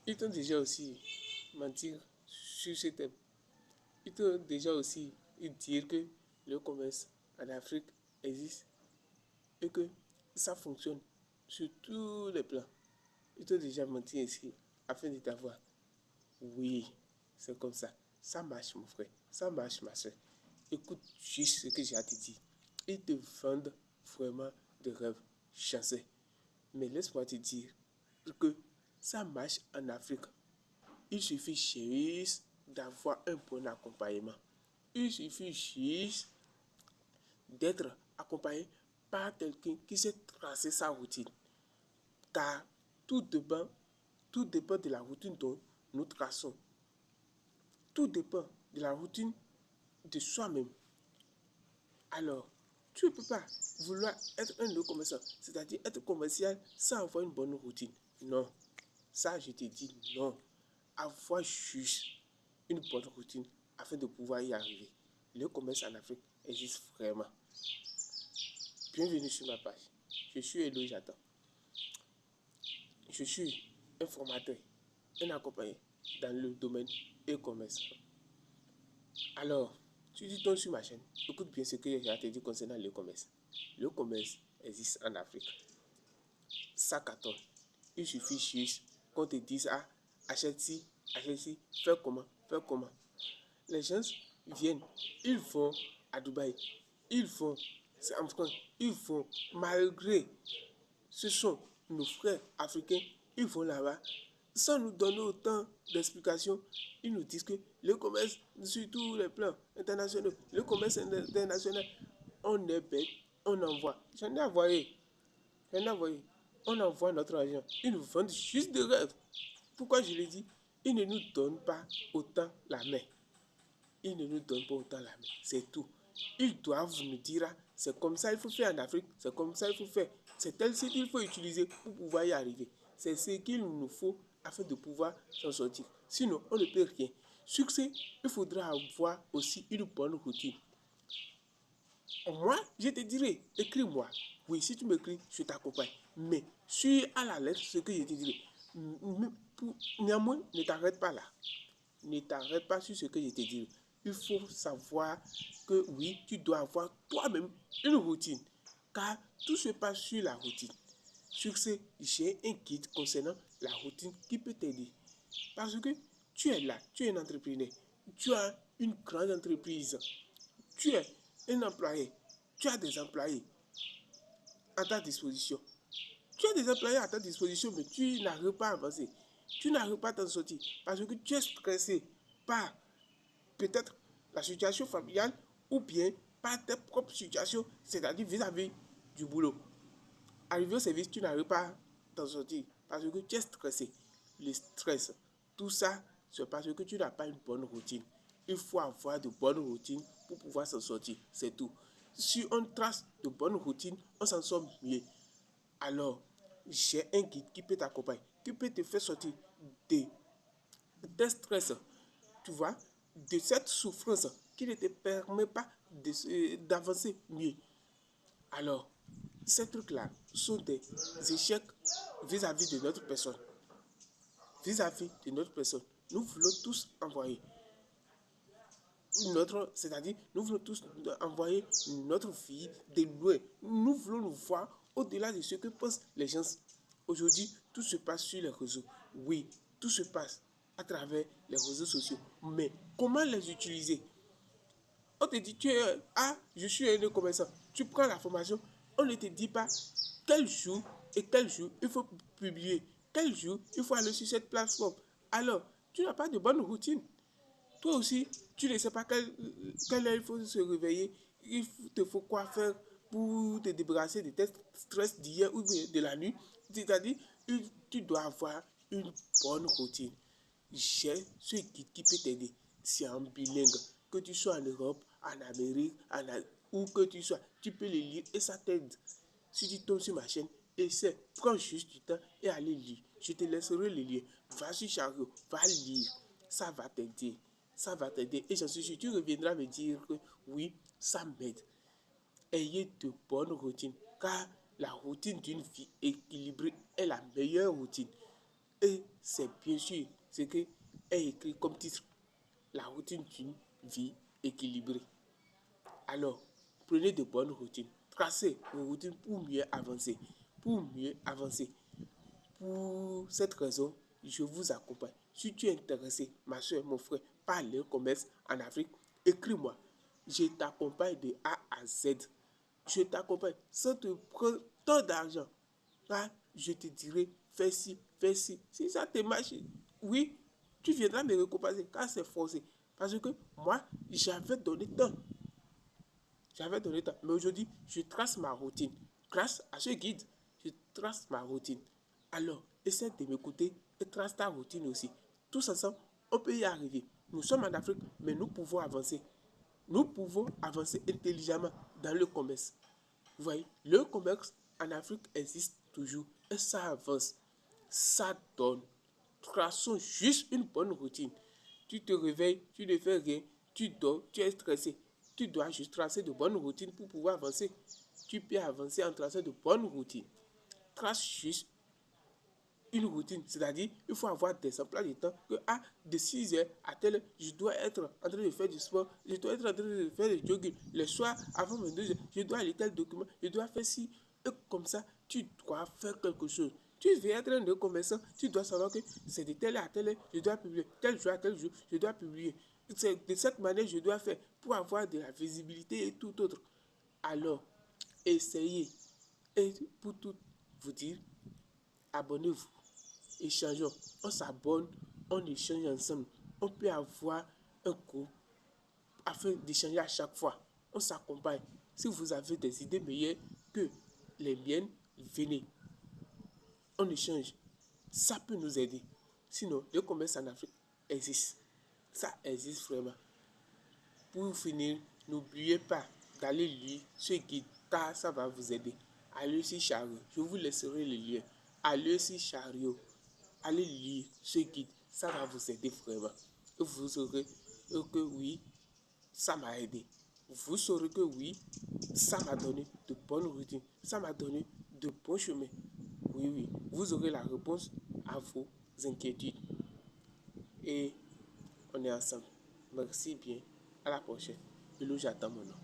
Ils t'ont déjà aussi menti sur ce thème. Ils t'ont déjà aussi dire que le commerce en Afrique existe et que ça fonctionne sur tous les plans. Ils t'ont déjà menti ici afin de t'avoir. Oui, c'est comme ça. Ça marche, mon frère. Ça marche, ma soeur. Écoute juste ce que j'ai à te dire. Ils te vendent vraiment de rêves chanceux. Mais laisse-moi te dire que ça marche en Afrique. Il suffit juste d'avoir un bon accompagnement. Il suffit juste d'être accompagné par quelqu'un qui sait tracer sa routine. Car tout dépend, tout dépend de la routine dont nous traçons. Tout dépend de la routine de soi-même. Alors, tu ne peux pas vouloir être un commerçant, c'est-à-dire être commercial sans avoir une bonne routine. Non, ça je te dis non. Avoir juste une bonne routine afin de pouvoir y arriver. Le commerce en Afrique existe vraiment. Bienvenue sur ma page. Je suis Eloï Jatan. Je suis un formateur, un accompagné dans le domaine e-commerce. Alors, tu tombes sur ma chaîne, écoute bien ce que j'ai à te dire concernant le commerce. Le commerce existe en Afrique. Ça cartonne. Il suffit juste qu'on te dise, ah, achète ci, fais comment, fais comment. Les gens viennent, ils vont à Dubaï, ils vont en France, ils vont, malgré ce sont nos frères africains, ils vont là-bas, sans nous donner autant d'explications. Ils nous disent que le commerce sur tous les plans internationaux, le commerce international, on est bête, on envoie. J'en ai envoyé. On envoie notre argent. Ils nous vendent juste des rêves. Pourquoi je le dis? Ils ne nous donnent pas autant la main. Ils ne nous donnent pas autant la main. C'est tout. Ils doivent nous dire, ah, c'est comme ça il faut faire en Afrique, c'est comme ça il faut faire. C'est tel site qu'il faut utiliser pour pouvoir y arriver. C'est ce qu'il nous faut afin de pouvoir s'en sortir. Sinon, on ne peut rien. Succès, il faudra avoir aussi une bonne routine. Moi, je te dirai, écris-moi. Oui, si tu m'écris, je t'accompagne. Mais suis à la lettre ce que je te dirai. Néanmoins, ne t'arrête pas là. Ne t'arrête pas sur ce que je te dirai. Il faut savoir que oui, tu dois avoir toi-même une routine. Car tout se passe sur la routine. Sur ce, j'ai un guide concernant la routine qui peut t'aider. Parce que tu es là, tu es un entrepreneur. Tu as une grande entreprise. Tu es un employé. Tu as des employés à ta disposition. Tu as des employés à ta disposition, mais tu n'arrives pas à avancer. Tu n'arrives pas à t'en sortir parce que tu es stressé par peut-être la situation familiale ou bien par tes propres situations, c'est-à-dire vis-à-vis du boulot. Arrivé au service, tu n'arrives pas à t'en sortir parce que tu es stressé. Le stress, tout ça, c'est parce que tu n'as pas une bonne routine. Il faut avoir de bonnes routines pour pouvoir s'en sortir, c'est tout. Si on trace de bonnes routines, on s'en sort mieux. Alors, j'ai un guide qui peut t'accompagner, qui peut te faire sortir de tes stress, tu vois, de cette souffrance qui ne te permet pas d'avancer mieux. Alors, ces trucs-là sont des échecs vis-à-vis de notre personne. Vis-à-vis de notre personne. Nous voulons tous envoyer c'est-à-dire, nous voulons tous envoyer notre vie de loin. Nous voulons nous voir au-delà de ce que pensent les gens. Aujourd'hui, tout se passe sur les réseaux. Oui, tout se passe à travers les réseaux sociaux. Mais comment les utiliser? On te dit, je suis un commerçant. Tu prends la formation, on ne te dit pas quel jour et quel jour il faut publier. Quel jour il faut aller sur cette plateforme. Alors, tu n'as pas de bonne routine. Toi aussi, tu ne sais pas quelle heure il faut se réveiller. Il te faut quoi faire pour te débarrasser de tes stress d'hier ou de la nuit. C'est-à-dire, tu dois avoir une bonne routine. J'ai ce guide qui peut t'aider. C'est en bilingue. Que tu sois en Europe, en Amérique, où que tu sois, tu peux le lire et ça t'aide. Si tu tombes sur ma chaîne, essaie, prends juste du temps et allez lire. Je te laisserai le lien. Va sur Chariot, va lire. Ça va t'aider. Ça va t'aider. Et j'en suis sûr, tu reviendras me dire que oui, ça m'aide. Ayez de bonnes routines. Car la routine d'une vie équilibrée est la meilleure routine. Et c'est bien sûr ce que est écrit comme titre, la routine d'une vie équilibrée. Alors, prenez de bonnes routines. Tracez vos routines pour mieux avancer. Pour mieux avancer. Pour cette raison, je vous accompagne. Si tu es intéressé, ma soeur, mon frère, par le commerce en Afrique, écris-moi. Je t'accompagne de A à Z. Je t'accompagne sans te prendre tant d'argent. Là, je te dirai, fais ci, fais ci. Si ça te marche, oui, tu viendras me récompenser car c'est forcé. Parce que moi, j'avais donné tant. J'avais donné tant. Mais aujourd'hui, je trace ma routine. Grâce à ce guide, je trace ma routine. Alors, essaie de m'écouter et trace ta routine aussi. Tous ensemble, on peut y arriver. Nous sommes en Afrique, mais nous pouvons avancer. Nous pouvons avancer intelligemment dans le commerce. Vous voyez, le commerce en Afrique existe toujours et ça avance. Ça donne. Traçons juste une bonne routine. Tu te réveilles, tu ne fais rien, tu dors, tu es stressé. Tu dois juste tracer de bonnes routines pour pouvoir avancer. Tu peux avancer en traçant de bonnes routines. Trace juste une routine, c'est-à-dire il faut avoir des emplois de temps que de 6h à telle heure, je dois être en train de faire du sport, je dois être en train de faire du jogging. Le soir, avant 22h, je dois aller tel document, je dois faire ci. Et comme ça, tu dois faire quelque chose. Tu veux être un commerçant, tu dois savoir que c'est de telle heure à telle heure, je dois publier, tel jour à tel jour, je dois publier. C'est de cette manière je dois faire pour avoir de la visibilité et tout autre. Alors, essayez. Et pour tout vous dire, abonnez-vous, échangeons, on s'abonne, on échange ensemble. On peut avoir un groupe afin d'échanger à chaque fois. On s'accompagne. Si vous avez des idées meilleures que les miennes, venez, on échange. Ça peut nous aider. Sinon, le commerce en Afrique existe. Ça existe vraiment. Pour finir, n'oubliez pas d'aller lire ce guide car ça va vous aider. Allez sur Chariot, je vous laisserai le lien. Allez sur Chariot, allez lire ce guide, ça va vous aider vraiment. Et vous saurez que oui, ça m'a aidé. Vous saurez que oui, ça m'a donné de bonnes routines, ça m'a donné de bons chemins. Oui, oui, vous aurez la réponse à vos inquiétudes. Et on est ensemble. Merci bien. À la prochaine. Et là, j'attends mon nom.